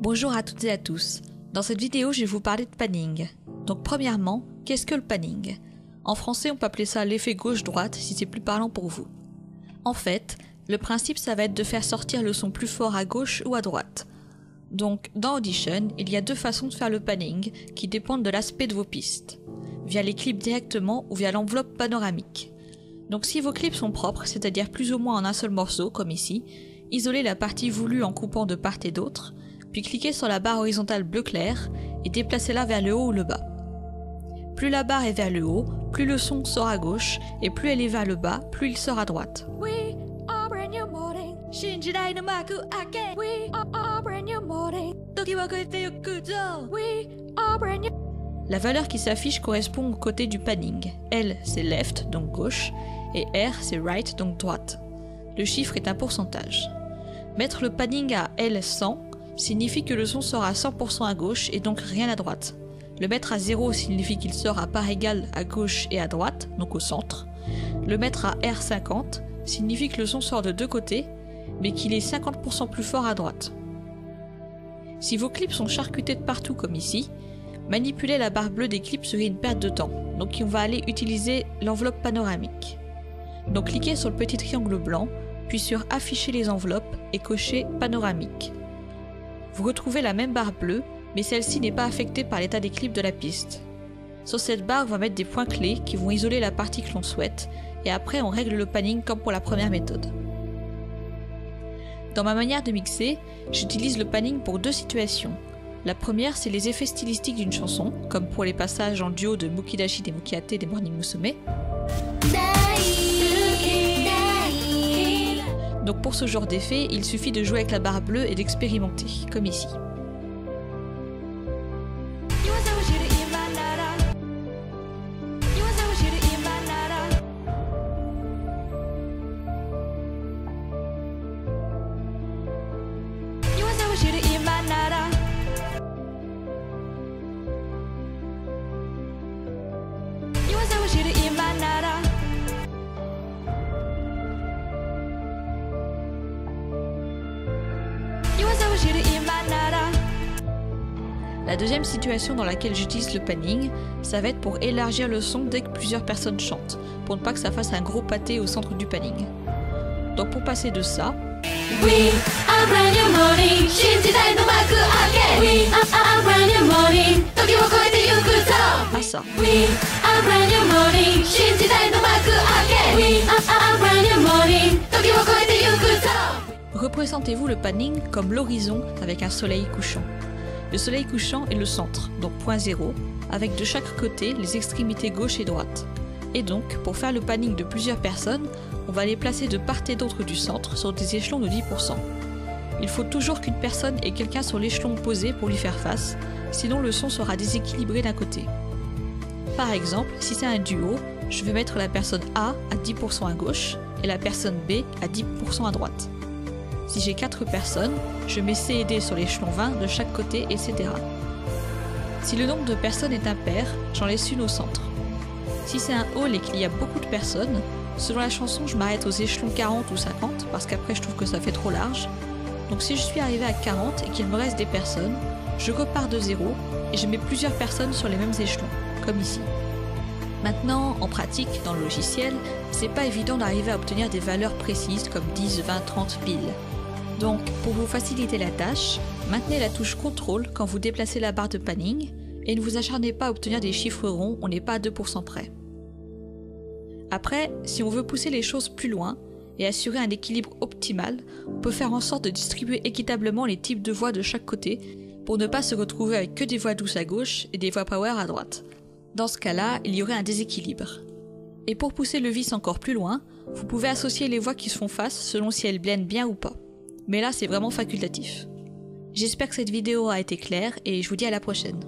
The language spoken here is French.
Bonjour à toutes et à tous. Dans cette vidéo, je vais vous parler de panning. Donc premièrement, qu'est-ce que le panning? En français, on peut appeler ça l'effet gauche-droite si c'est plus parlant pour vous. En fait, le principe ça va être de faire sortir le son plus fort à gauche ou à droite. Donc dans Audition, il y a deux façons de faire le panning qui dépendent de l'aspect de vos pistes, via les clips directement ou via l'enveloppe panoramique. Donc si vos clips sont propres, c'est-à-dire plus ou moins en un seul morceau, comme ici, isolez la partie voulue en coupant de part et d'autre, puis cliquez sur la barre horizontale bleu clair et déplacez-la vers le haut ou le bas. Plus la barre est vers le haut, plus le son sort à gauche, et plus elle est vers le bas, plus il sort à droite. La valeur qui s'affiche correspond au côté du panning. L c'est left, donc gauche, et R c'est right, donc droite. Le chiffre est un pourcentage. Mettre le panning à L 100 signifie que le son sort à 100% à gauche et donc rien à droite. Le mettre à 0 signifie qu'il sort à part égale à gauche et à droite, donc au centre. Le mettre à R50 signifie que le son sort de deux côtés, mais qu'il est 50% plus fort à droite. Si vos clips sont charcutés de partout comme ici, manipuler la barre bleue des clips serait une perte de temps, donc on va aller utiliser l'enveloppe panoramique. Donc cliquez sur le petit triangle blanc, puis sur afficher les enveloppes et cochez panoramique. Vous retrouvez la même barre bleue, mais celle-ci n'est pas affectée par l'état des clips de la piste. Sur cette barre, on va mettre des points clés qui vont isoler la partie que l'on souhaite, et après on règle le panning comme pour la première méthode. Dans ma manière de mixer, j'utilise le panning pour deux situations. La première, c'est les effets stylistiques d'une chanson, comme pour les passages en duo de Mukidashi des Mukiate des Morning Musume. Donc pour ce genre d'effet, il suffit de jouer avec la barre bleue et d'expérimenter, comme ici. La deuxième situation dans laquelle j'utilise le panning, ça va être pour élargir le son dès que plusieurs personnes chantent, pour ne pas que ça fasse un gros pâté au centre du panning. Donc pour passer de ça à ça. Représentez-vous le panning comme l'horizon avec un soleil couchant. Le soleil couchant est le centre, donc point 0, avec de chaque côté les extrémités gauche et droite. Et donc, pour faire le panning de plusieurs personnes, on va les placer de part et d'autre du centre sur des échelons de 10%. Il faut toujours qu'une personne ait quelqu'un sur l'échelon opposé pour lui faire face, sinon le son sera déséquilibré d'un côté. Par exemple, si c'est un duo, je vais mettre la personne A à 10% à gauche et la personne B à 10% à droite. Si j'ai 4 personnes, je mets C et D sur l'échelon 20 de chaque côté, etc. Si le nombre de personnes est impair, j'en laisse une au centre. Si c'est un hall et qu'il y a beaucoup de personnes, selon la chanson, je m'arrête aux échelons 40 ou 50, parce qu'après je trouve que ça fait trop large. Donc si je suis arrivé à 40 et qu'il me reste des personnes, je repars de 0 et je mets plusieurs personnes sur les mêmes échelons, comme ici. Maintenant, en pratique, dans le logiciel, c'est pas évident d'arriver à obtenir des valeurs précises comme 10, 20, 30 piles. Donc, pour vous faciliter la tâche, maintenez la touche CTRL quand vous déplacez la barre de panning et ne vous acharnez pas à obtenir des chiffres ronds, on n'est pas à 2% près. Après, si on veut pousser les choses plus loin et assurer un équilibre optimal, on peut faire en sorte de distribuer équitablement les types de voix de chaque côté pour ne pas se retrouver avec que des voix douces à gauche et des voix power à droite. Dans ce cas-là, il y aurait un déséquilibre. Et pour pousser le vice encore plus loin, vous pouvez associer les voix qui se font face selon si elles blendent bien ou pas. Mais là, c'est vraiment facultatif. J'espère que cette vidéo a été claire et je vous dis à la prochaine.